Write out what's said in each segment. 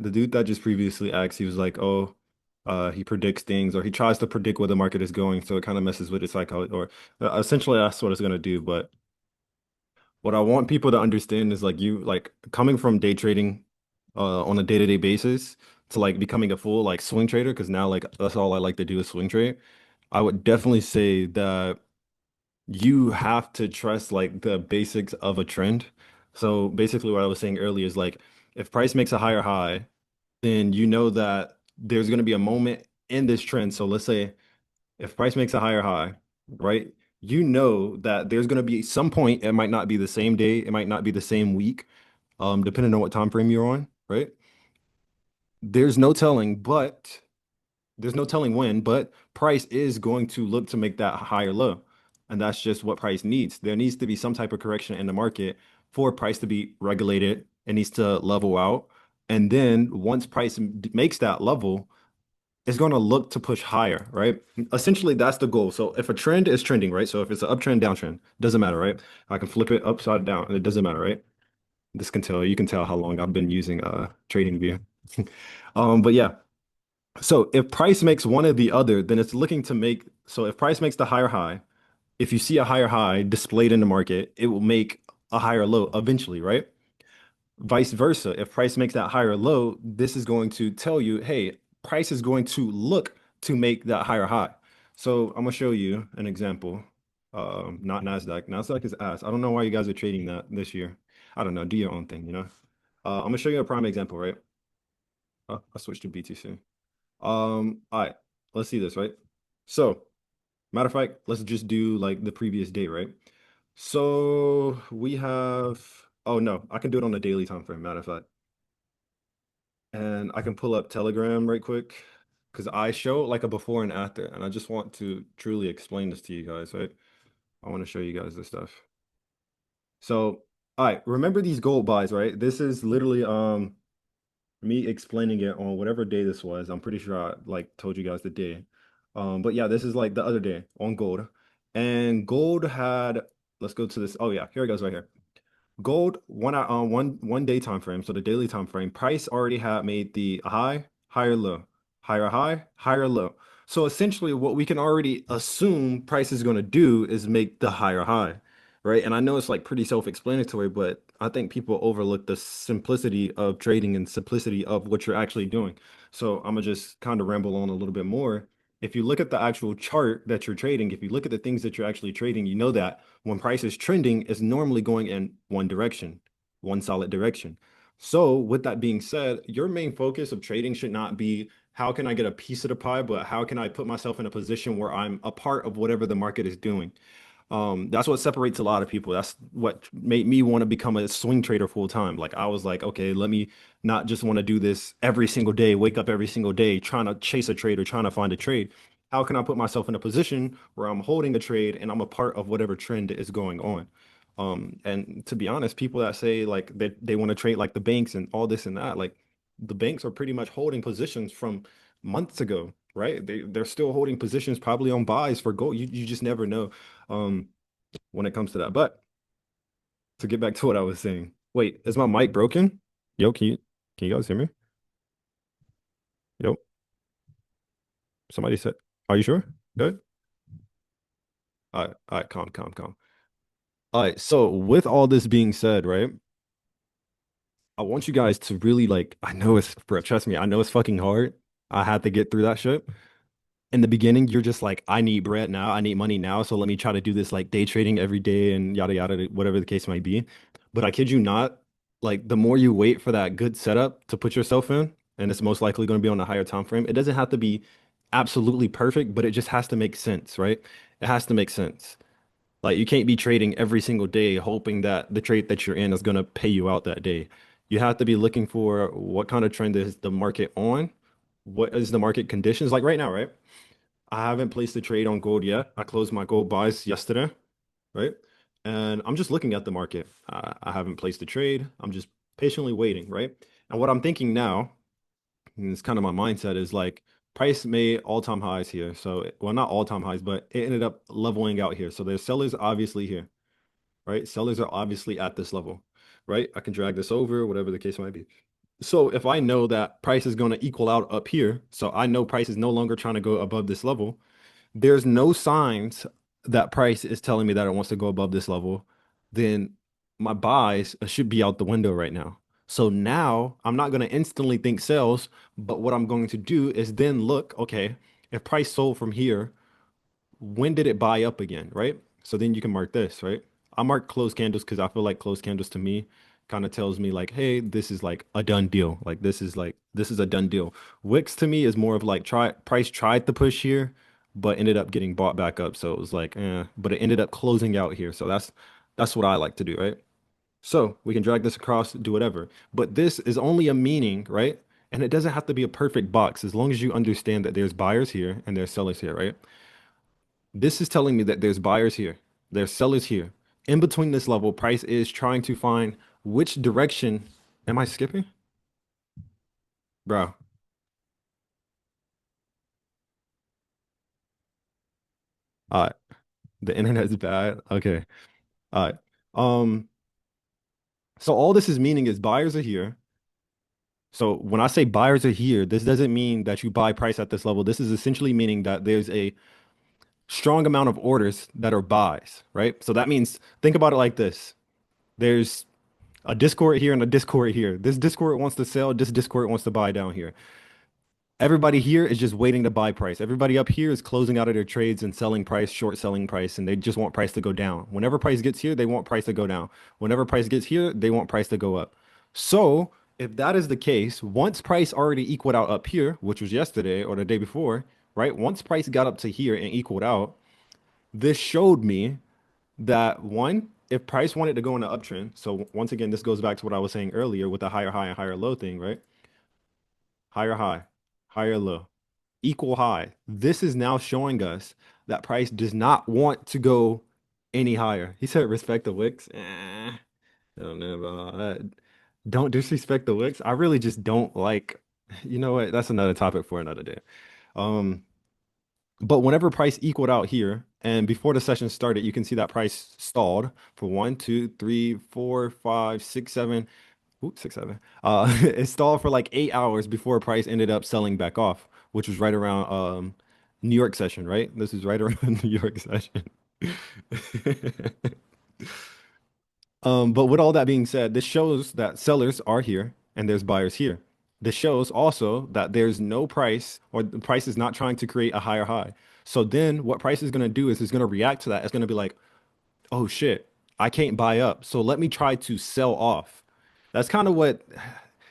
the dude that just previously asked, he was like, oh, he predicts things or he tries to predict where the market is going, so it kind of messes with its psychology. Or essentially, that's what it's gonna do. But what I want people to understand is like you like coming from day trading on a day-to-day basis to like becoming a full like swing trader, because now like that's all I like to do is swing trade. I would definitely say that you have to trust like the basics of a trend. So basically what I was saying earlier is like if price makes a higher high, then you know that there's going to be a moment in this trend. So let's say if price makes a higher high, right? You know that there's going to be some point, it might not be the same day, it might not be the same week, depending on what time frame you're on, right? There's no telling, but there's no telling when, but price is going to look to make that higher low. And that's just what price needs. There needs to be some type of correction in the market for price to be regulated. It needs to level out. And then once price makes that level, it's going to look to push higher, right? Essentially, that's the goal. So if a trend is trending, right? So if it's an uptrend, downtrend, doesn't matter, right? I can flip it upside down, and it doesn't matter, right? This can tell you can tell how long I've been using trading view. But yeah. So if price makes one or the other, then it's looking to make, so if price makes the higher high, if you see a higher high displayed in the market, it will make a higher low eventually, right? Vice versa, if price makes that higher low, this is going to tell you, hey, price is going to look to make that higher high. So I'm gonna show you an example. Not Nasdaq. Nasdaq is ass. I don't know why you guys are trading that this year. I don't know. Do your own thing, you know? I'm gonna show you a prime example, right? I switched to BTC. All right, let's see this, right? So, matter of fact, let's just do like the previous day, right? So we have, oh no, I can do it on a daily time frame, matter of fact. And I can pull up Telegram right quick because I show like a before and after, and I just want to truly explain this to you guys, right? I want to show you guys this stuff. So, all right, remember these gold buys, right? This is literally me explaining it on whatever day this was. I'm pretty sure I like told you guys the day. But yeah, this is like the other day on gold. And gold had, let's go to this. Oh yeah, here it goes right here. Gold one day time frame, so the daily time frame, price already had made the high, higher low, higher high, higher low. So essentially what we can already assume price is going to do is make the higher high, right? And I know it's like pretty self-explanatory, but I think people overlook the simplicity of trading and simplicity of what you're actually doing. So I'm gonna just kind of ramble on a little bit more. If you look at the actual chart that you're trading, if you look at the things that you're actually trading, you know that when price is trending, it's normally going in one direction, one solid direction. So, with that being said, your main focus of trading should not be how can I get a piece of the pie, but how can I put myself in a position where I'm a part of whatever the market is doing. That's what separates a lot of people. That's what made me want to become a swing trader full time. Like I was like, okay, let me not just want to do this every single day, wake up every single day trying to chase a trade or trying to find a trade. How can I put myself in a position where I'm holding a trade and I'm a part of whatever trend is going on? And to be honest, people that say like they want to trade like the banks and all this and that, like the banks are pretty much holding positions from months ago, right? They're still holding positions probably on buys for gold. You just never know um when it comes to that. But to get back to what I was saying, wait, is my mic broken? Yo, can you guys hear me? Yo, somebody said, are you sure? Good. All right, calm. All right, so with all this being said, right, I want you guys to really like, I know it's, bro, trust me, I know it's fucking hard. I had to get through that shit. In the beginning, you're just like, I need bread now, I need money now, so let me try to do this like day trading every day and yada yada, whatever the case might be. But I kid you not, like the more you wait for that good setup to put yourself in, and it's most likely going to be on a higher time frame, it doesn't have to be absolutely perfect, but it just has to make sense, right? It has to make sense. Like you can't be trading every single day hoping that the trade that you're in is going to pay you out that day. You have to be looking for what kind of trend is the market on? What is the market conditions like right now, right? I haven't placed a trade on gold yet. I closed my gold buys yesterday, right? And I'm just looking at the market. I haven't placed a trade. I'm just patiently waiting, right? And what I'm thinking now, and it's kind of my mindset, is like price made all-time highs here. So, well, not all-time highs, but it ended up leveling out here. So there's sellers obviously here, right? Sellers are obviously at this level, right? I can drag this over, whatever the case might be. So if I know that price is going to equal out up here, so I know price is no longer trying to go above this level, there's no signs that price is telling me that it wants to go above this level, then my buys should be out the window right now. So now I'm not going to instantly think sales, but what I'm going to do is then look, okay, if price sold from here, when did it buy up again, right? So then you can mark this, right? I mark closed candles because I feel like closed candles to me kind of tells me like, hey, this is like a done deal. Like this is a done deal. Wicks to me is more of like price tried to push here, but ended up getting bought back up. So it was like, but it ended up closing out here. So that's what I like to do, right? So we can drag this across, do whatever. But this is only a meaning, right? And it doesn't have to be a perfect box as long as you understand that there's buyers here and there's sellers here, right? This is telling me that there's buyers here, there's sellers here. In between this level, price is trying to find which direction. Am I skipping? Bro, uh, the internet's bad. Okay. All right. Um, so all this is meaning is buyers are here. So when I say buyers are here, this doesn't mean that you buy price at this level. This is essentially meaning that there's a strong amount of orders that are buys, right? So that means think about it like this. There's a Discord here and a Discord here. This Discord wants to sell, this Discord wants to buy down here. Everybody here is just waiting to buy price. Everybody up here is closing out of their trades and selling price, short selling price, and they just want price to go down. Whenever price gets here, they want price to go down. Whenever price gets here, they want price to go up. So, if that is the case, once price already equaled out up here, which was yesterday or the day before, right? Once price got up to here and equaled out, this showed me that one, if price wanted to go in an uptrend, so once again, this goes back to what I was saying earlier with the higher high and higher low thing, right? Higher high, higher low, equal high. This is now showing us that price does not want to go any higher. He said respect the wicks. I don't know about that. Don't disrespect the wicks. I really just don't like, you know what? That's another topic for another day. Um, but whenever price equaled out here, and before the session started, you can see that price stalled for 1, 2, 3, 4, 5, 6, 7. Ooh, 6, 7. It stalled for like 8 hours before price ended up selling back off, which was right around New York session, right? This is right around New York session. But with all that being said, this shows that sellers are here and there's buyers here. This shows also that there's no price or the price is not trying to create a higher high. So then what price is going to do is it's going to react to that. It's going to be like, oh shit, I can't buy up. So let me try to sell off. That's kind of what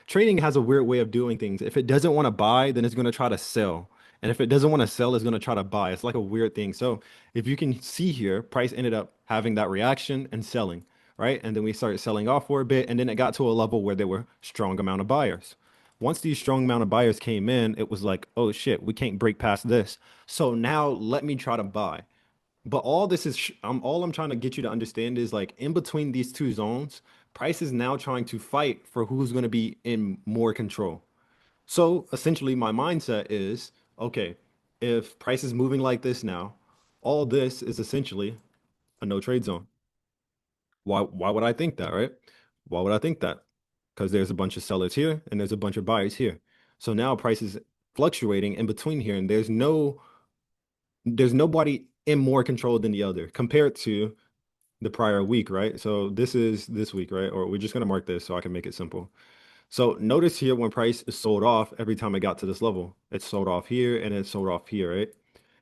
trading has a weird way of doing things. If it doesn't want to buy, then it's going to try to sell. And if it doesn't want to sell, it's going to try to buy. It's like a weird thing. So if you can see here, price ended up having that reaction and selling, right? And then we started selling off for a bit, and then it got to a level where there were strong amount of buyers. Once these strong amount of buyers came in, it was like, oh shit, we can't break past this. So now let me try to buy. But all this is, all I'm trying to get you to understand is like in between these two zones, price is now trying to fight for who's going to be in more control. So essentially, my mindset is okay, if price is moving like this now, all this is essentially a no trade zone. Why would I think that, right? Why would I think that? Because there's a bunch of sellers here and there's a bunch of buyers here. So now price is fluctuating in between here, and there's nobody in more control than the other compared to the prior week, right? So this is this week, right? Or we're just gonna mark this so I can make it simple. So notice here when price is sold off every time it got to this level, it's sold off here and it's sold off here, right?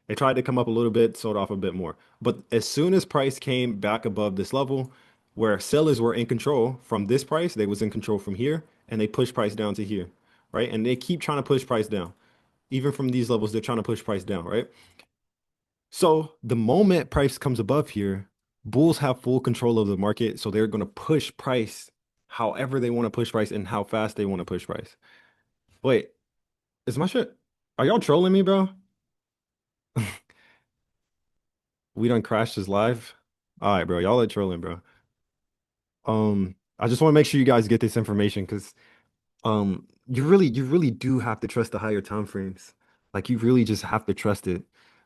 It tried to come up a little bit, sold off a bit more. But as soon as price came back above this level, where sellers were in control from this price, they was in control from here, and they pushed price down to here, right? And they keep trying to push price down. Even from these levels, they're trying to push price down, right? So the moment price comes above here, bulls have full control of the market, so they're going to push price however they want to push price and how fast they want to push price. Wait, is my shit? Are y'all trolling me, bro? We done crashed this live. All right, bro. Y'all are trolling, bro. I just want to make sure you guys get this information because you really do have to trust the higher time frames. Like you really just have to trust it.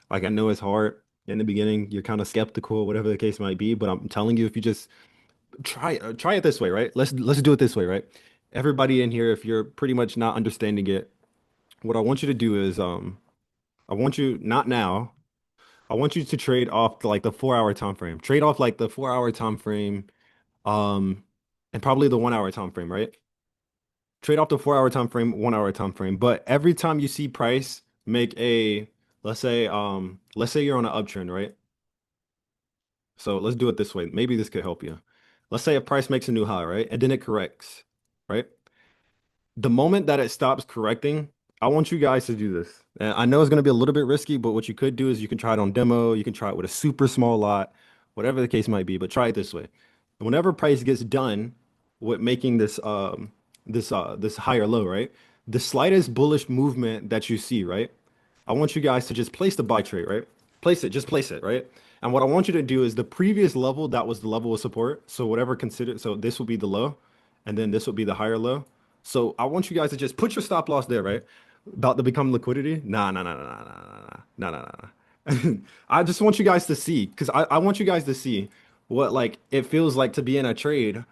Like I know it's hard in the beginning. You're kind of skeptical, whatever the case might be, but I'm telling you, if you just try it this way, right? Let's do it this way, right? everybody in here, if you're pretty much not understanding it, what I want you to do is I want you not now. I want you to trade off like the 4 hour time frame. Trade off like the 4 hour time frame, um, and probably the 1 hour time frame, right? Trade off the 4 hour time frame, 1 hour time frame. But every time you see price make a, let's say you're on an uptrend, right? So let's do it this way. Maybe this could help you. Let's say a price makes a new high, right? And then it corrects, right? The moment that it stops correcting, I want you guys to do this. And I know it's going to be a little bit risky, but what you could do is you can try it on demo, you can try it with a super small lot, whatever the case might be, but try it this way. Whenever price gets done with making this higher low, right? The slightest bullish movement that you see, right? I want you guys to just place the buy trade, right? Just place it, right? And what I want you to do is the previous level, that was the level of support. So whatever considered, so this will be the low, and then this will be the higher low. So I want you guys to just put your stop loss there, right? About to become liquidity? Nah, nah, nah, nah, nah, nah, nah, nah, nah, nah. I just want you guys to see, because I want you guys to see what like it feels like to be in a trade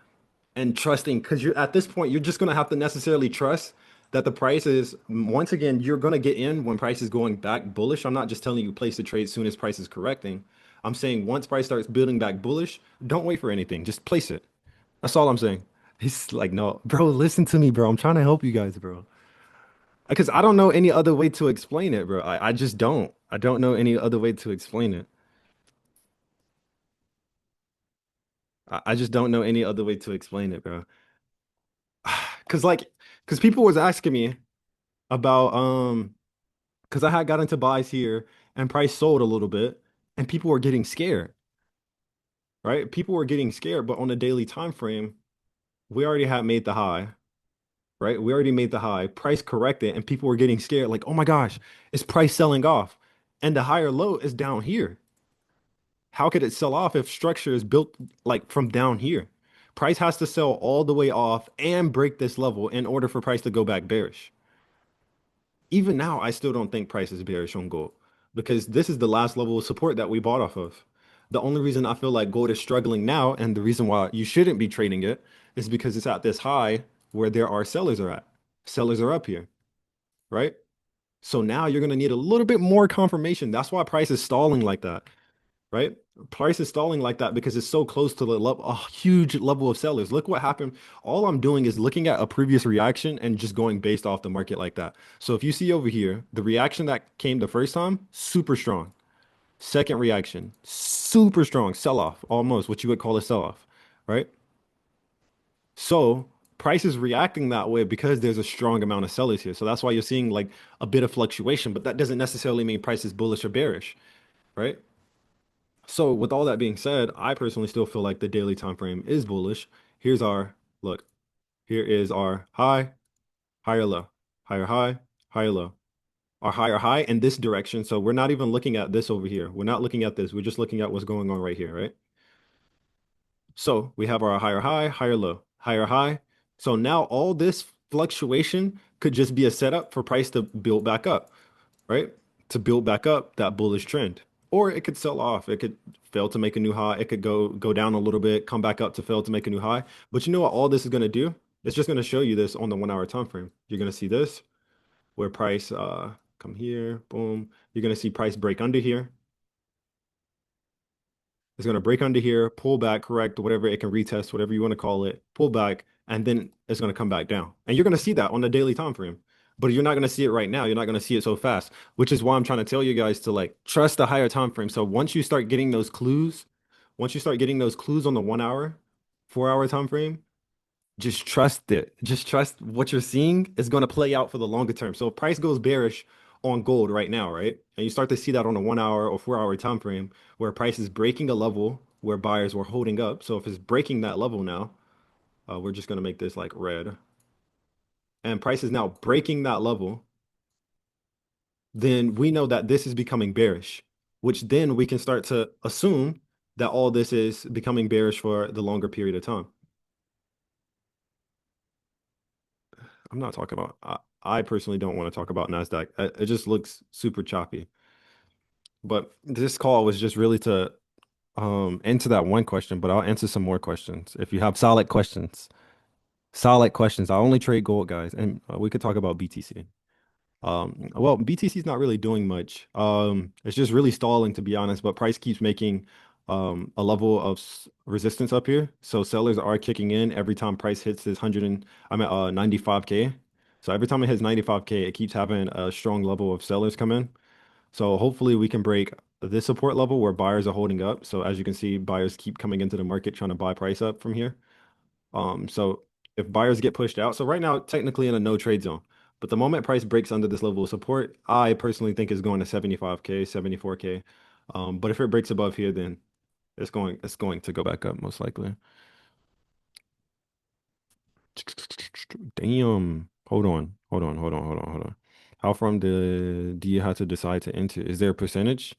and trusting, because you're at this point, you're just gonna have to necessarily trust that the price is once again, you're gonna get in when price is going back bullish. I'm not just telling you place the trade as soon as price is correcting. I'm saying once price starts building back bullish, don't wait for anything. Just place it. That's all I'm saying. He's like, no, bro, listen to me, bro. I'm trying to help you guys, bro. Because I don't know any other way to explain it, bro. I just don't. I don't know any other way to explain it. I just don't know any other way to explain it, bro. Cause like, cause people was asking me about because I had got into buys here and price sold a little bit, and people were getting scared, right? People were getting scared, but on the daily time frame, we already had made the high, right? We already made the high, price corrected, and people were getting scared, like, oh my gosh, is price selling off? And the higher low is down here. How could it sell off if structure is built like from down here? Price has to sell all the way off and break this level in order for price to go back bearish. Even now, I still don't think price is bearish on gold because this is the last level of support that we bought off of. The only reason I feel like gold is struggling now, and the reason why you shouldn't be trading it, is because it's at this high where there are sellers are at. Sellers are up here, right? So now you're going to need a little bit more confirmation. That's why price is stalling like that, right? Price is stalling like that because it's so close to the level, a huge level of sellers. Look what happened. All I'm doing is looking at a previous reaction and just going based off the market like that. So if you see over here, the reaction that came the first time, super strong. Second reaction, super strong, sell off, almost what you would call a sell off, right? So price is reacting that way because there's a strong amount of sellers here. So that's why you're seeing like a bit of fluctuation, but that doesn't necessarily mean price is bullish or bearish, right? So with all that being said, I personally still feel like the daily time frame is bullish. Here's our look. Here is our high, higher low, higher high, higher low. Our higher high in this direction. So we're not even looking at this over here. We're not looking at this. We're just looking at what's going on right here, right? So we have our higher high, higher low, higher high. So now all this fluctuation could just be a setup for price to build back up, right? To build back up that bullish trend. Or it could sell off. It could fail to make a new high. It could go down a little bit, come back up to fail to make a new high. But you know what all this is going to do? It's just going to show you this on the 1 hour time frame. You're going to see this where price come here, boom. You're going to see price break under here. It's going to break under here, pull back, correct, whatever it can retest, whatever you want to call it, pull back, and then it's going to come back down. And you're going to see that on the daily time frame. But you're not going to see it right now. You're not going to see it so fast, which is why I'm trying to tell you guys to like trust the higher time frame. So once you start getting those clues, once you start getting those clues on the 1 hour, 4 hour time frame, just trust it. Just trust what you're seeing is going to play out for the longer term. So if price goes bearish on gold right now, right? And you start to see that on a 1 hour or 4 hour time frame where price is breaking a level where buyers were holding up. So if it's breaking that level now, we're just going to make this like red. And price is now breaking that level, then we know that this is becoming bearish, which then we can start to assume that all this is becoming bearish for the longer period of time. I'm not talking about. I personally don't want to talk about Nasdaq. It just looks super choppy. But this call was just really to answer that one question. But I'll answer some more questions if you have solid questions. Solid questions. I only trade gold, guys, and we could talk about BTC. Well, BTC is not really doing much. It's just really stalling, to be honest. But price keeps making a level of resistance up here. So sellers are kicking in every time price hits this 100 and I mean 95K. So every time it hits 95K, it keeps having a strong level of sellers come in. So hopefully we can break this support level where buyers are holding up. So as you can see, buyers keep coming into the market trying to buy price up from here. So if buyers get pushed out, so right now technically in a no trade zone, but the moment price breaks under this level of support, I personally think is going to 75K, 74K. But if it breaks above here, then it's going to go back up most likely. Damn. Hold on. How from the do you have to decide to enter? Is there a percentage?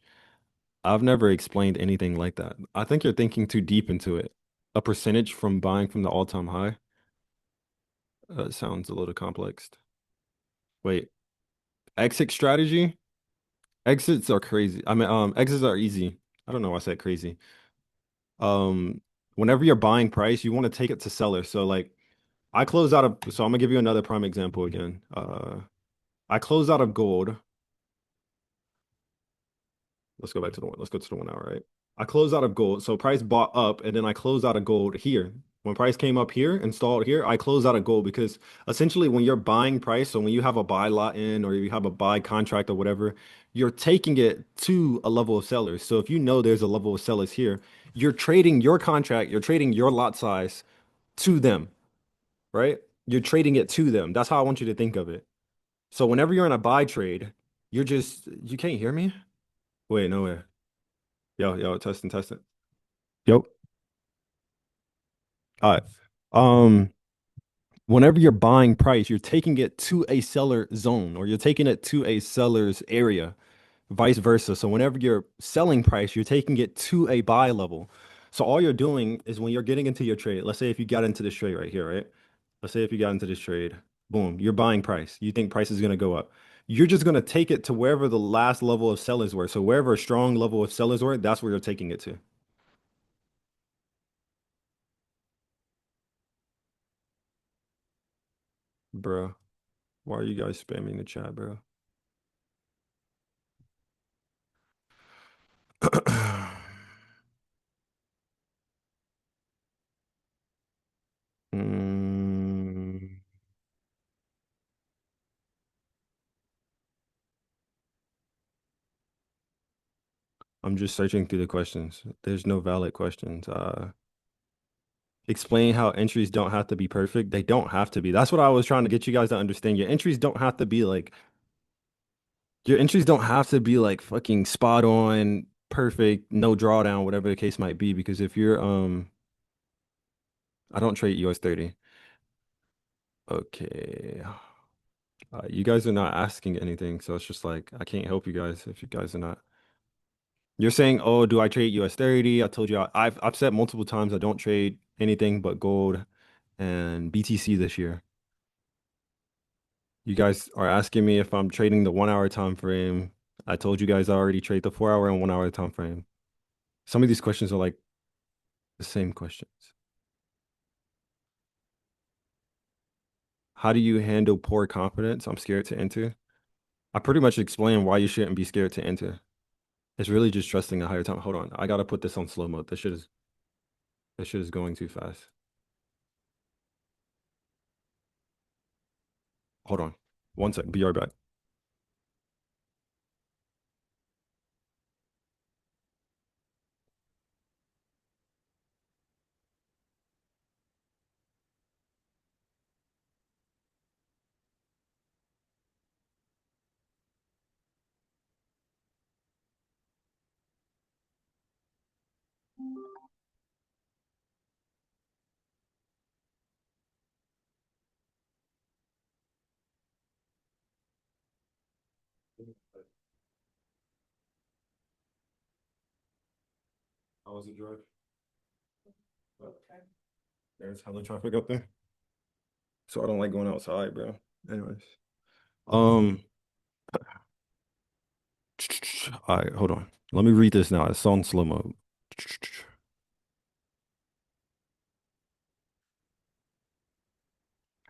I've never explained anything like that. I think you're thinking too deep into it. A percentage from buying from the all-time high? Sounds a little complex. Wait, exit strategy? Exits are crazy. I mean, exits are easy. I don't know why I said crazy. Um, Whenever you're buying price, you want to take it to seller. So like I close out of, so I'm gonna give you another prime example again. I close out of gold. Let's go back to the one. Let's go to the 1 hour, right? I close out of gold. So price bought up and then I close out of gold here. When price came up here, installed here, I close out of gold because essentially when you're buying price, so when you have a buy lot in or you have a buy contract or whatever, you're taking it to a level of sellers. So if you know there's a level of sellers here, you're trading your contract, you're trading your lot size to them, right? You're trading it to them. That's how I want you to think of it. So whenever you're in a buy trade, you can't hear me? Wait, no way. Yo, testing. Yep. All right. Um, Whenever you're buying price, you're taking it to a seller zone or you're taking it to a seller's area, vice versa. So whenever you're selling price, you're taking it to a buy level. So all you're doing is when you're getting into your trade, let's say if you got into this trade right here, right? Let's say if you got into this trade, boom, you're buying price. You think price is going to go up. You're just going to take it to wherever the last level of sellers were. So wherever a strong level of sellers were, that's where you're taking it to. Bro, why are you guys spamming the chat, bro? Mm, I'm just searching through the questions. There's no valid questions. Explain how entries don't have to be perfect. They don't have to be. That's what I was trying to get you guys to understand. Your entries don't have to be like fucking spot on, perfect, no drawdown, whatever the case might be. Because if you're I don't trade US 30. Okay. You guys are not asking anything, so it's just like I can't help you guys if you guys are not. You're saying, "Oh, do I trade US 30?" I told you I've said multiple times I don't trade anything but gold and BTC this year. You guys are asking me if I'm trading the 1 hour time frame. I told you guys I already trade the 4 hour and 1 hour time frame. Some of these questions are like the same questions. How do you handle poor confidence? I'm scared to enter. I pretty much explained why you shouldn't be scared to enter. It's really just trusting a higher time. Hold on. I gotta put this on slow mode. This shit is going too fast. Hold on. One sec. Be right back. How was it, George? There's hella traffic up there. So I don't like going outside, bro. Anyways. Um, all right, hold on. Let me read this now. It's on slow mode.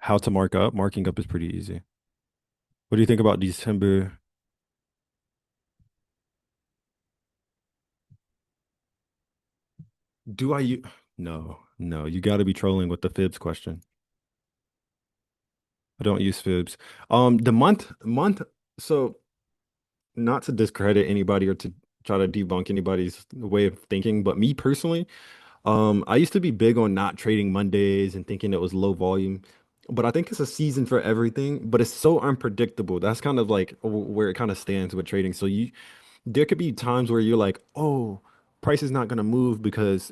How to mark up? Marking up is pretty easy. What do you think about December? Do I use? No, no. You got to be trolling with the fibs question. I don't use fibs. The month. So not to discredit anybody or to try to debunk anybody's way of thinking, but me personally, I used to be big on not trading Mondays and thinking it was low volume. But I think it's a season for everything, but it's so unpredictable. That's kind of like where it kind of stands with trading. So there could be times where you're like, oh, price is not going to move because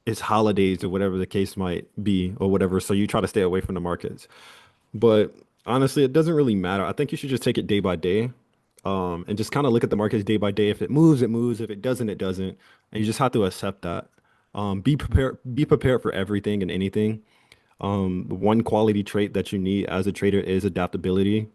it's holidays or whatever the case might be or whatever. So you try to stay away from the markets. But honestly, it doesn't really matter. I think you should just take it day by day, and just kind of look at the markets day by day. If it moves, it moves. If it doesn't, it doesn't. And you just have to accept that. Be prepared for everything and anything. One quality trait that you need as a trader is adaptability,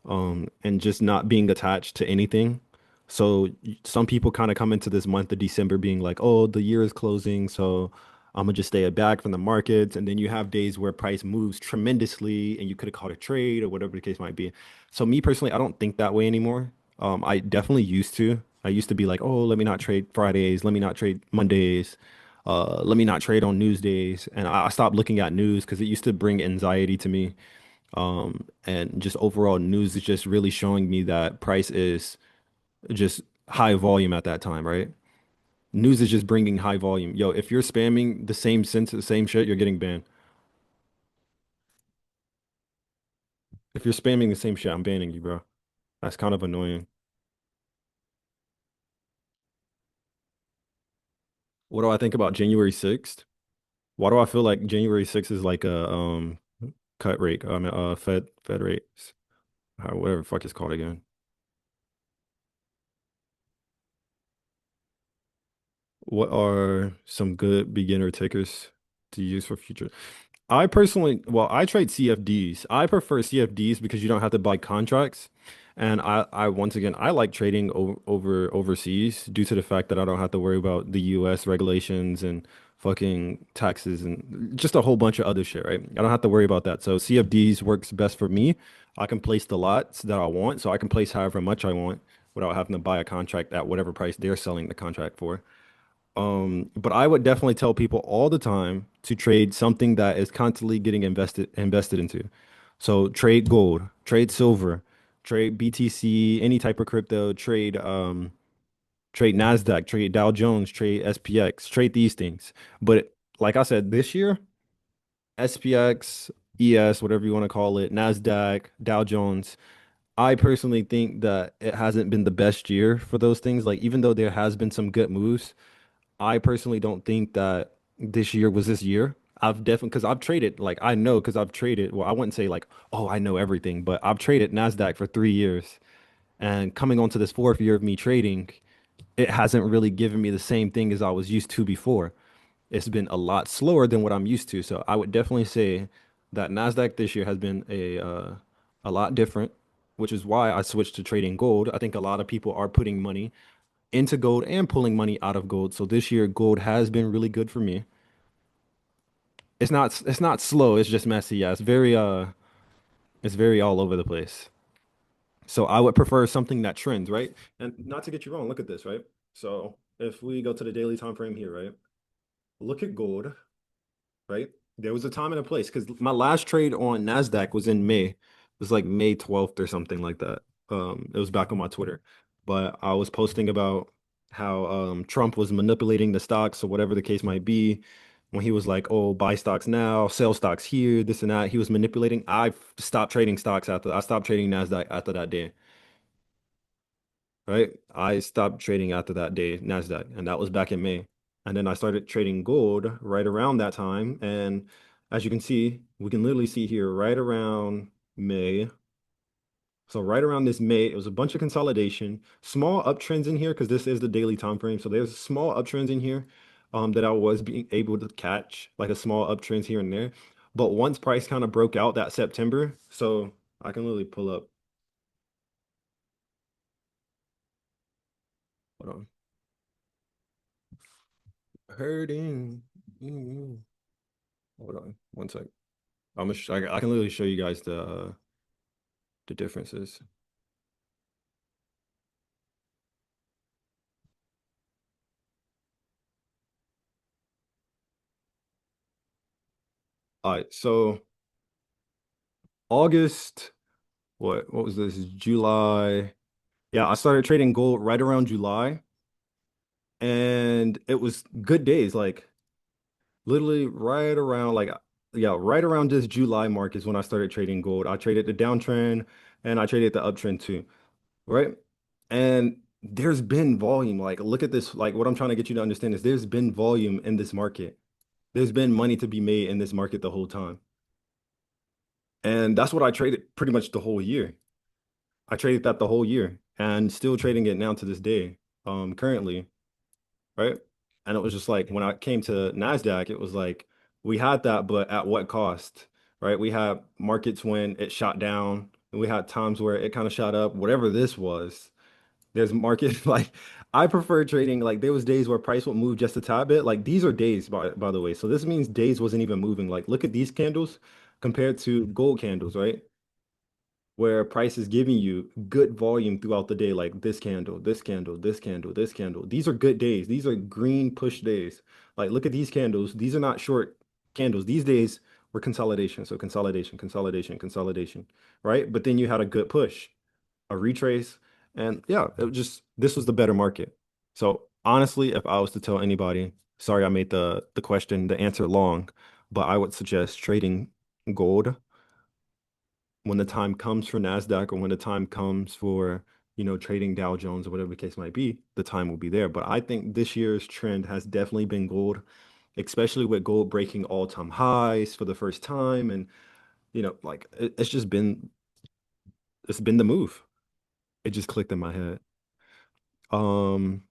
and just not being attached to anything. So some people kind of come into this month of December being like, "Oh, the year is closing, so I'm gonna just stay back from the markets." And then you have days where price moves tremendously, and you could have caught a trade or whatever the case might be. So me personally, I don't think that way anymore. I definitely used to. I used to be like, "Oh, let me not trade Fridays. Let me not trade Mondays." Let me not trade on news days. And I stopped looking at news because it used to bring anxiety to me. And just overall news is just really showing me that price is just high volume at that time, right? News is just bringing high volume. Yo, if you're spamming the same sense, the same shit, you're getting banned. If you're spamming the same shit, I'm banning you, bro. That's kind of annoying. What do I think about January 6th? Why do I feel like January 6th is like a cut rate? I mean Fed rates. Whatever the fuck it's called again. What are some good beginner tickers to use for future? I personally, well, I trade CFDs. I prefer CFDs because you don't have to buy contracts. And once again, I like trading over overseas due to the fact that I don't have to worry about the US regulations and fucking taxes and just a whole bunch of other shit, right? I don't have to worry about that. So CFDs works best for me. I can place the lots that I want, so I can place however much I want without having to buy a contract at whatever price they're selling the contract for. But I would definitely tell people all the time to trade something that is constantly getting invested into. So trade gold, trade silver, trade BTC, any type of crypto, trade Nasdaq, trade Dow Jones, trade SPX, trade these things. But like I said, this year, SPX, ES, whatever you want to call it, Nasdaq, Dow Jones, I personally think that it hasn't been the best year for those things. Like even though there has been some good moves, I personally don't think that this year was this year. I've definitely, because I've traded, like I know, because I've traded. Well, I wouldn't say like, oh, I know everything, but I've traded Nasdaq for 3 years, and coming on to this fourth year of me trading, it hasn't really given me the same thing as I was used to before. It's been a lot slower than what I'm used to. So I would definitely say that Nasdaq this year has been a lot different, which is why I switched to trading gold. I think a lot of people are putting money into gold and pulling money out of gold. So this year gold has been really good for me. It's not slow, it's just messy. Yeah, it's very all over the place. So I would prefer something that trends, right? And not to get you wrong, look at this, right? So if we go to the daily time frame here, right? Look at gold, right? There was a time and a place because my last trade on Nasdaq was in May. It was like May 12th or something like that. It was back on my Twitter, but I was posting about how Trump was manipulating the stocks or whatever the case might be. When he was like, "Oh, buy stocks now, sell stocks here, this and that," he was manipulating. I stopped trading stocks after I stopped trading Nasdaq after that day. Right? I stopped trading after that day, NASDAQ, and that was back in May. And then I started trading gold right around that time. And as you can see, we can literally see here right around May. So right around this May, it was a bunch of consolidation, small uptrends in here because this is the daily time frame. So there's small uptrends in here that I was being able to catch, like a small uptrends here and there. But once price kind of broke out that September, so I can literally pull up. Hold on. Hurting. Hold on one sec. I can literally show you guys the differences. All right, so August, what was this? July. Yeah, I started trading gold right around July, and it was good days. Like literally right around like yeah, right around this July mark is when I started trading gold. I traded the downtrend and I traded the uptrend too, right? And there's been volume. Like look at this. Like what I'm trying to get you to understand is there's been volume in this market. There's been money to be made in this market the whole time. And that's what I traded pretty much the whole year. I traded that the whole year and still trading it now to this day, currently, right? And it was just like when I came to NASDAQ, it was like we had that, but at what cost, right? We had markets when it shot down, and we had times where it kind of shot up, whatever this was. There's market like I prefer trading like there was days where price would move just a tad bit. Like these are days by the way. So this means days wasn't even moving. Like look at these candles compared to gold candles, right? Where price is giving you good volume throughout the day, like this candle, this candle, this candle, this candle. These are good days. These are green push days. Like, look at these candles. These are not short candles. These days were consolidation. So consolidation, consolidation, consolidation, right? But then you had a good push, a retrace, and yeah, it just this was the better market. So honestly, if I was to tell anybody, sorry I made the answer long, but I would suggest trading gold when the time comes for NASDAQ or when the time comes for, trading Dow Jones or whatever the case might be, the time will be there. But I think this year's trend has definitely been gold, especially with gold breaking all-time highs for the first time. And, like it's been the move. It just clicked in my head. Um,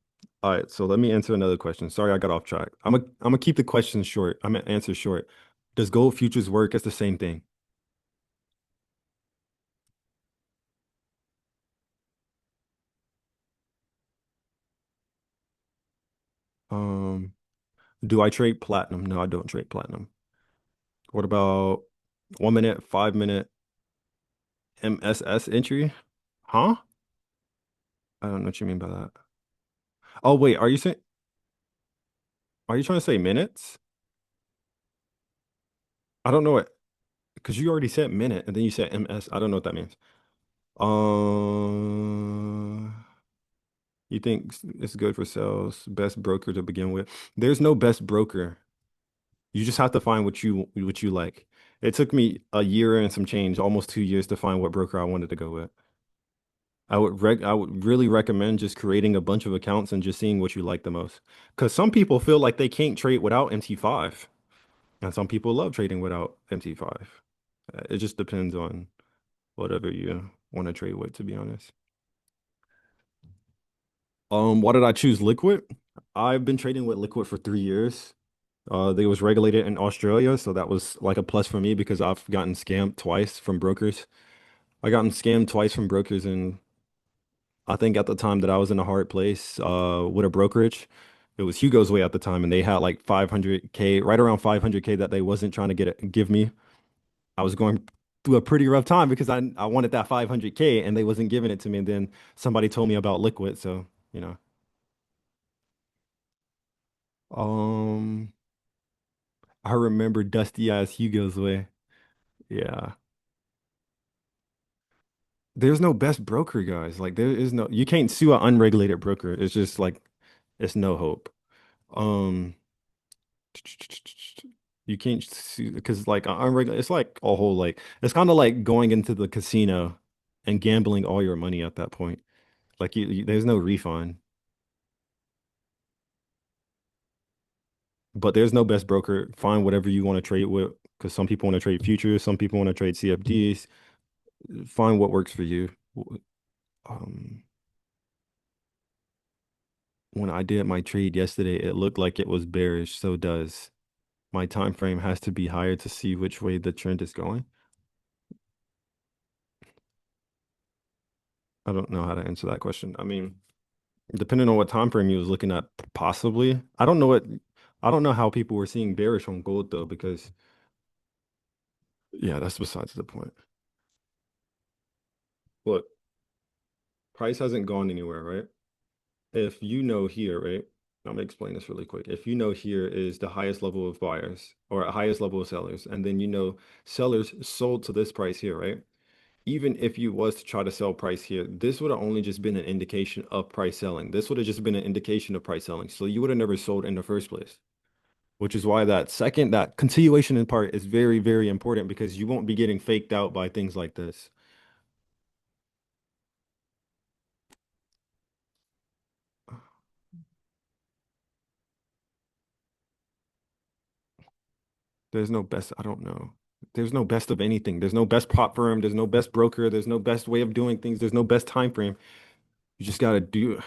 all right, so let me answer another question. Sorry, I got off track. I'm gonna keep the question short. I'm gonna answer short. Does gold futures work as the same thing? Um, do I trade platinum? No, I don't trade platinum. What about 1 minute, 5 minute MSS entry? Huh? I don't know what you mean by that. Oh, wait, are you trying to say minutes? I don't know what, because you already said minute and then you said MS. I don't know what that means. You think it's good for sales? Best broker to begin with. There's no best broker. You just have to find what you like. It took me a year and some change, almost 2 years to find what broker I wanted to go with. I would really recommend just creating a bunch of accounts and just seeing what you like the most. Because some people feel like they can't trade without MT5, and some people love trading without MT5. It just depends on whatever you want to trade with, to be honest. Why did I choose Liquid? I've been trading with Liquid for 3 years. They was regulated in Australia, so that was like a plus for me because I've gotten scammed twice from brokers. I gotten scammed twice from brokers, and I think at the time that I was in a hard place with a brokerage, it was Hugo's Way at the time, and they had like 500K, right around 500K that they wasn't trying to give me. I was going through a pretty rough time because I wanted that 500K and they wasn't giving it to me. And then somebody told me about Liquid, so you know. Um, I remember Dusty as Hugo's Way. Yeah. There's no best broker, guys. Like there is no, you can't sue an unregulated broker. It's just like it's no hope. Um, you can't sue because like unregulated, it's like a whole like it's kind of like going into the casino and gambling all your money at that point. Like there's no refund, but there's no best broker. Find whatever you want to trade with because some people want to trade futures, some people want to trade CFDs. Find what works for you. Um, when I did my trade yesterday, it looked like it was bearish. So does my time frame has to be higher to see which way the trend is going. I don't know how to answer that question. I mean, depending on what time frame you was looking at, possibly. I don't know how people were seeing bearish on gold though, because Yeah, that's besides the point. Look, price hasn't gone anywhere, right? If you know here, right? I'm gonna explain this really quick. If you know here is the highest level of buyers or highest level of sellers, and then you know sellers sold to this price here, right? Even if you was to try to sell price here, this would have only just been an indication of price selling. This would have just been an indication of price selling. So you would have never sold in the first place, which is why that continuation in part is very, very important because you won't be getting faked out by things like this. There's no best, I don't know. There's no best of anything. There's no best prop firm. There's no best broker. There's no best way of doing things. There's no best time frame. You just gotta do.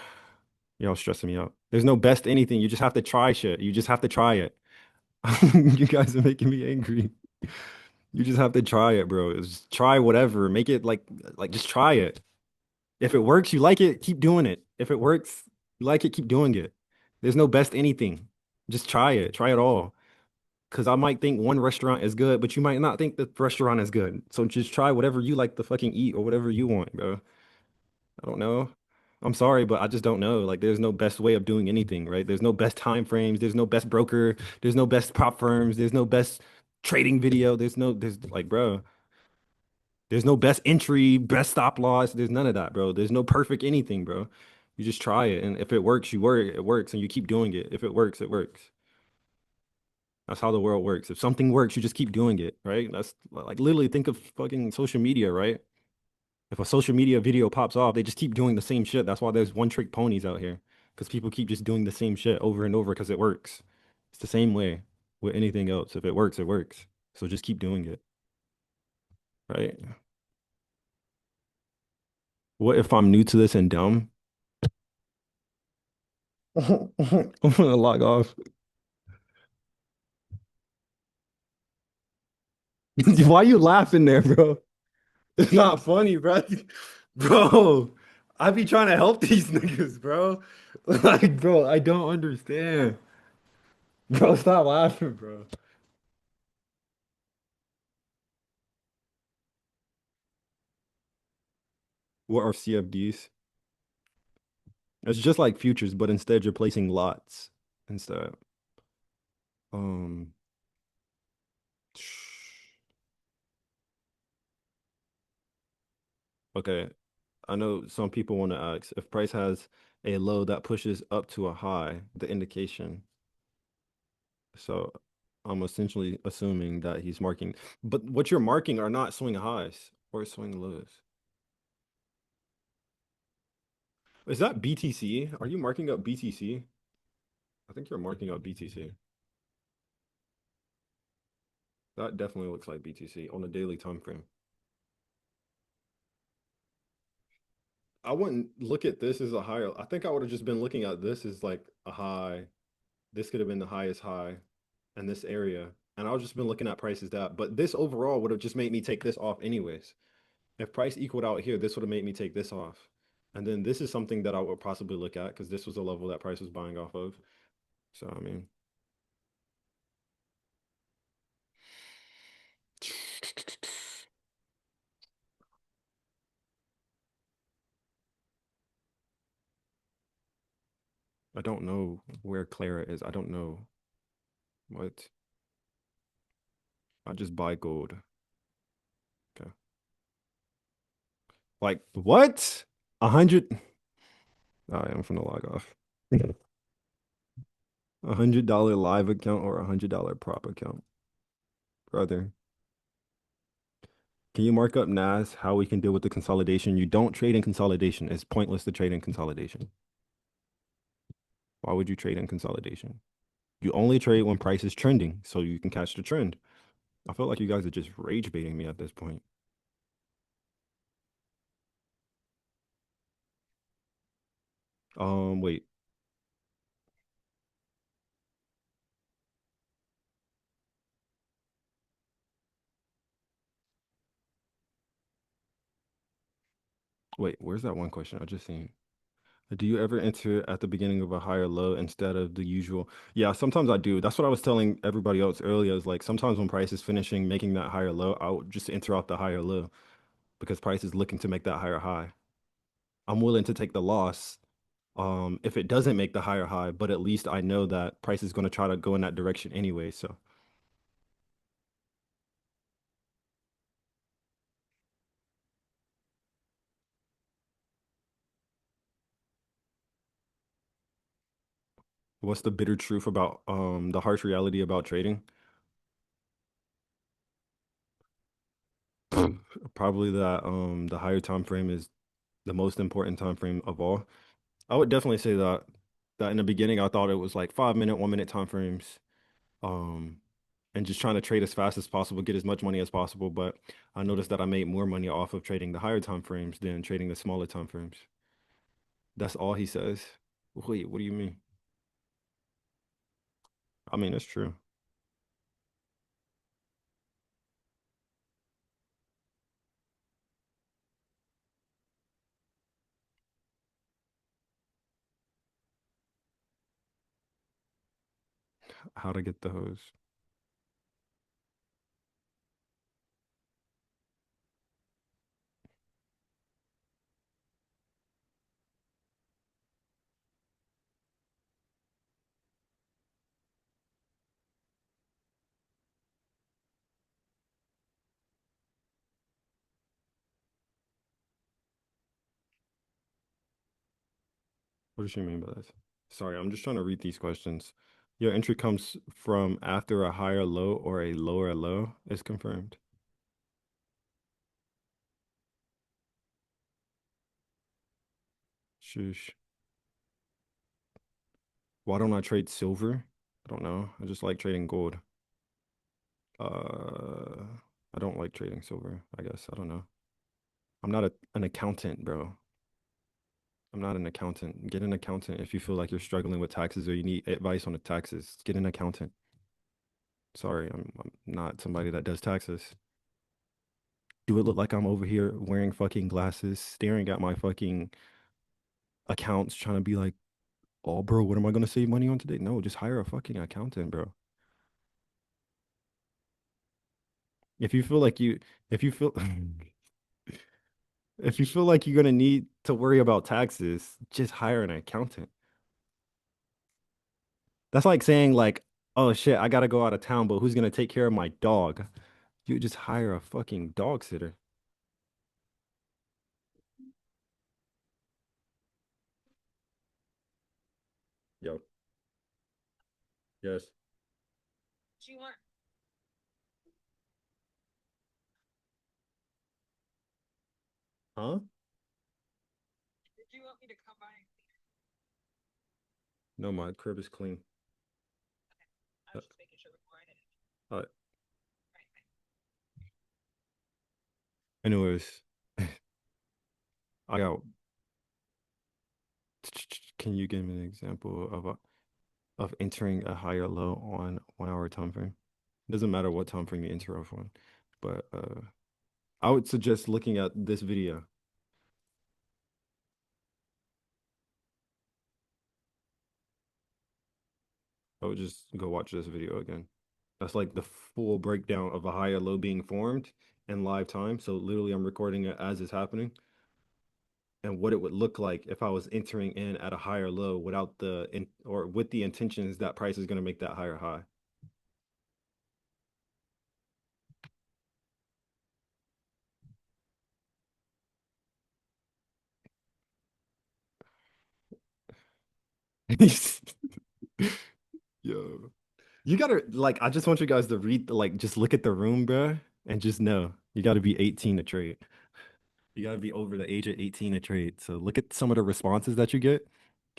Y'all stressing me out. There's no best anything. You just have to try shit. You just have to try it. You guys are making me angry. You just have to try it, bro. Just try whatever. Make it like just try it. If it works, you like it, keep doing it. If it works, you like it, keep doing it. There's no best anything. Just try it. Try it all. Because I might think one restaurant is good, but you might not think the restaurant is good. So just try whatever you like to fucking eat or whatever you want, bro. I don't know. I'm sorry, but I just don't know. Like, there's no best way of doing anything, right? There's no best time frames. There's no best broker. There's no best prop firms. There's no best trading video. There's like, bro, there's no best entry, best stop loss. There's none of that, bro. There's no perfect anything, bro. You just try it. And if it works, you work, it works, and you keep doing it. If it works, it works. That's how the world works. If something works, you just keep doing it, right? That's like literally think of fucking social media, right? If a social media video pops off, they just keep doing the same shit. That's why there's one trick ponies out here. Because people keep just doing the same shit over and over because it works. It's the same way with anything else. If it works, it works. So just keep doing it, right? What if I'm new to this and dumb? I'm gonna log off. Why you laughing there, bro? It's not funny, bro. Bro, I be trying to help these niggas, bro. Like, bro, I don't understand. Bro, stop laughing, bro. What are CFDs? It's just like futures, but instead you're placing lots instead. Um, okay. I know some people want to ask if price has a low that pushes up to a high, the indication. So I'm essentially assuming that he's marking, but what you're marking are not swing highs or swing lows. Is that BTC? Are you marking up BTC? I think you're marking up BTC. That definitely looks like BTC on a daily time frame. I wouldn't look at this as a higher. I think I would have just been looking at this as like a high. This could have been the highest high in this area. And I would just been looking at prices that. But this overall would have just made me take this off anyways. If price equaled out here, this would have made me take this off. And then this is something that I would possibly look at because this was a level that price was buying off of. So I mean, I don't know where Clara is. I don't know what. I just buy gold. Okay. Like what? 100. All right, I'm gonna log off. $100 live account or $100 prop account, brother. Can you mark up NAS how we can deal with the consolidation? You don't trade in consolidation. It's pointless to trade in consolidation. Why would you trade in consolidation? You only trade when price is trending, so you can catch the trend. I feel like you guys are just rage baiting me at this point. Wait, wait, where's that one question I just seen? Do you ever enter at the beginning of a higher low instead of the usual? Yeah, sometimes I do. That's what I was telling everybody else earlier. Is like sometimes when price is finishing making that higher low, I'll just enter off the higher low because price is looking to make that higher high. I'm willing to take the loss if it doesn't make the higher high, but at least I know that price is going to try to go in that direction anyway. So what's the bitter truth about the harsh reality about trading? Probably that the higher time frame is the most important time frame of all. I would definitely say that in the beginning I thought it was like 5 minute, 1 minute time frames. Um and just trying to trade as fast as possible, get as much money as possible. But I noticed that I made more money off of trading the higher time frames than trading the smaller time frames. That's all he says. Wait, what do you mean? I mean, that's true. How to get the hose. What does she mean by that? Sorry, I'm just trying to read these questions. Your entry comes from after a higher low or a lower low is confirmed. Shush. Why don't I trade silver? I don't know. I just like trading gold. Uh, I don't like trading silver, I guess. I don't know. I'm not an accountant, bro. I'm not an accountant. Get an accountant if you feel like you're struggling with taxes or you need advice on the taxes. Get an accountant. Sorry, I'm not somebody that does taxes. Do it look like I'm over here wearing fucking glasses, staring at my fucking accounts, trying to be like, oh, bro, what am I gonna save money on today? No, just hire a fucking accountant, bro. If you feel like you, if you feel, if you feel like you're gonna need to worry about taxes, just hire an accountant. That's like saying like, oh shit, I gotta go out of town, but who's gonna take care of my dog? You just hire a fucking dog sitter. Yo, yes. Huh? No, my crib is clean. Uh, anyways, I got. Can you give me an example of entering a higher low on 1 hour time frame? It doesn't matter what time frame you enter off on, but I would suggest looking at this video. I would just go watch this video again. That's like the full breakdown of a higher low being formed in live time. So literally, I'm recording it as it's happening, and what it would look like if I was entering in at a higher low without the in or with the intentions that price is going to make that higher high. Yo, you gotta like. I just want you guys to read, like, just look at the room, bro, and just know you got to be 18 to trade. You got to be over the age of 18 to trade. So look at some of the responses that you get,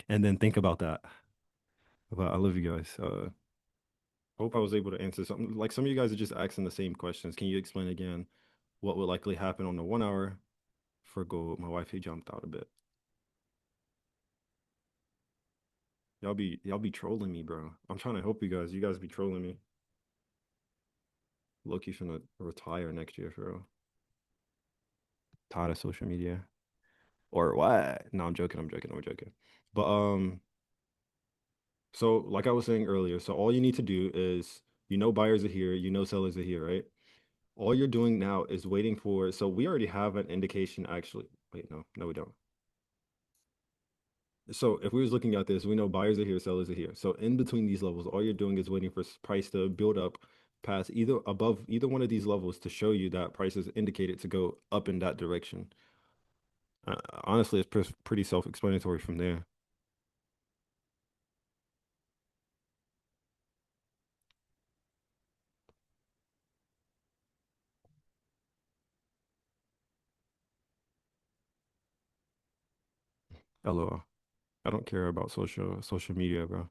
and then think about that. But I love you guys. Hope I was able to answer something. Like some of you guys are just asking the same questions. Can you explain again what would likely happen on the 1 hour for gold? My wife, he jumped out a bit. Y'all be trolling me, bro. I'm trying to help you guys. You guys be trolling me. Loki finna retire next year, bro. Tired of social media. Or what? No, I'm joking, I'm joking, I'm joking. But so like I was saying earlier, so all you need to do is buyers are here, sellers are here, right? All you're doing now is waiting for, so we already have an indication actually. Wait, no, we don't. So if we was looking at this, we know buyers are here, sellers are here. So in between these levels, all you're doing is waiting for price to build up past either above either one of these levels to show you that price is indicated to go up in that direction. Honestly, it's pretty self-explanatory from there. LOL. I don't care about social media, bro.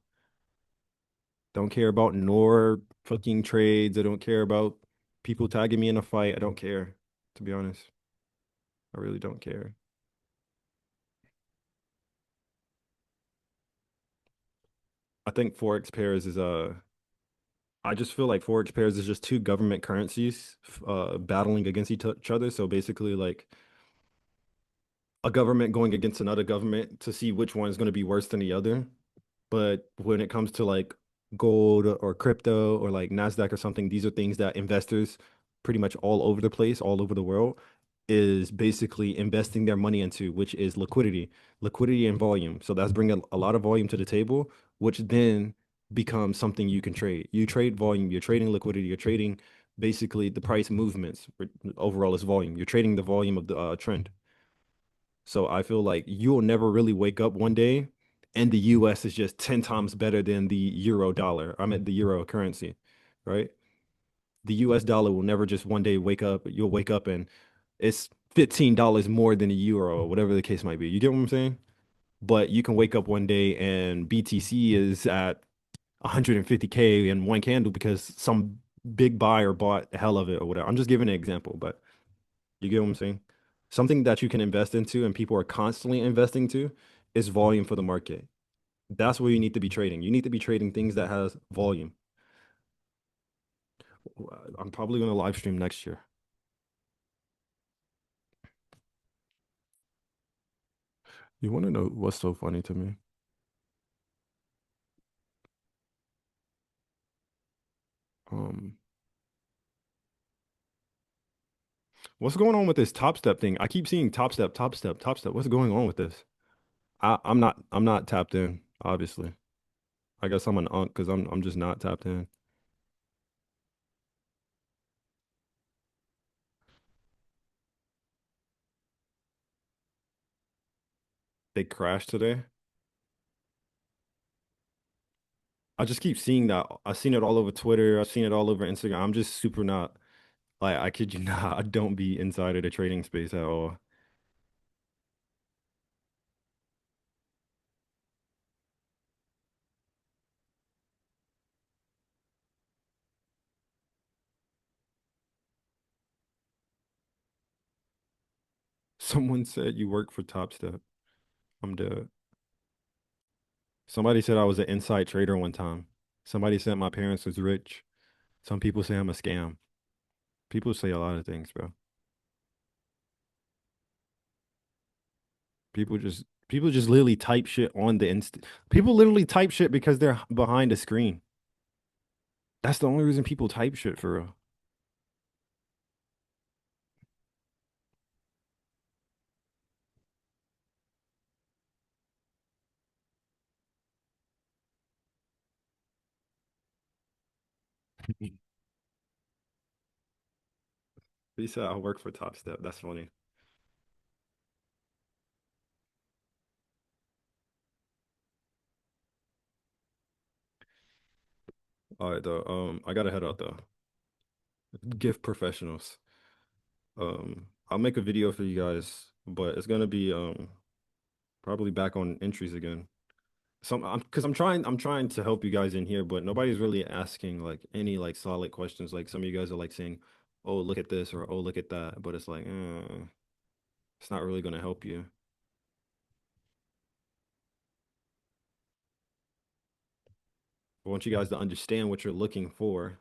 Don't care about nor fucking trades. I don't care about people tagging me in a fight. I don't care, to be honest. I really don't care. I think forex pairs is I just feel like forex pairs is just two government currencies battling against each other. So basically, like a government going against another government to see which one is going to be worse than the other. But when it comes to like gold or crypto or like Nasdaq or something, these are things that investors pretty much all over the place, all over the world, is basically investing their money into, which is liquidity and volume. So that's bringing a lot of volume to the table, which then becomes something you can trade. You trade volume, you're trading liquidity, you're trading basically the price movements. Overall, is volume. You're trading the volume of the trend. So I feel like you'll never really wake up one day and the US is just 10 times better than the euro dollar. I'm at the euro currency, right? The US dollar will never just one day wake up. You'll wake up and it's $15 more than a euro or whatever the case might be. You get what I'm saying? But you can wake up one day and BTC is at 150K in one candle because some big buyer bought the hell of it or whatever. I'm just giving an example, but you get what I'm saying? Something that you can invest into and people are constantly investing to is volume for the market. That's where you need to be trading. You need to be trading things that has volume. I'm probably going to live stream next year. You want to know what's so funny to me? Um, what's going on with this top step thing? I keep seeing top step, top step, top step. What's going on with this? I'm not tapped in, obviously. I guess I'm an unk because I'm just not tapped in. They crashed today. I just keep seeing that. I've seen it all over Twitter. I've seen it all over Instagram. I'm just super not like I kid you not. I don't be inside of the trading space at all. Someone said you work for Top Step. I'm dead. Somebody said I was an inside trader one time. Somebody said my parents was rich. Some people say I'm a scam. People say a lot of things, bro. People just literally type shit on the inst. People literally type shit because they're behind a screen. That's the only reason people type shit for real. He said I work for Top Step. That's funny. All right, though. I gotta head out though. Gift professionals. I'll make a video for you guys, but it's gonna be probably back on entries again. Because I'm trying to help you guys in here, but nobody's really asking like any like solid questions. Like some of you guys are like saying, "Oh, look at this," or "Oh, look at that," but it's like, it's not really gonna help you. I want you guys to understand what you're looking for.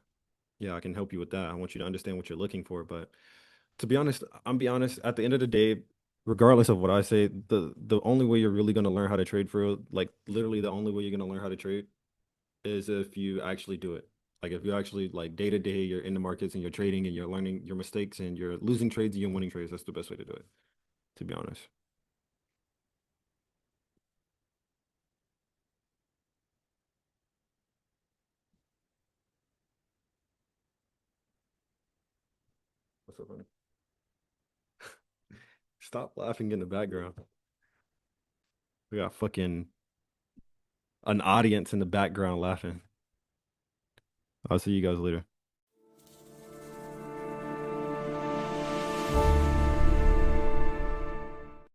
Yeah, I can help you with that. I want you to understand what you're looking for, but to be honest, I'm be honest, at the end of the day. regardless of what I say, the only way you're really gonna learn how to trade for real, like literally the only way you're gonna learn how to trade is if you actually do it. Like if you actually like day to day, you're in the markets and you're trading and you're learning your mistakes and you're losing trades and you're winning trades. That's the best way to do it, to be honest. What's so funny? Stop laughing in the background. We got fucking an audience in the background laughing. I'll see you guys later.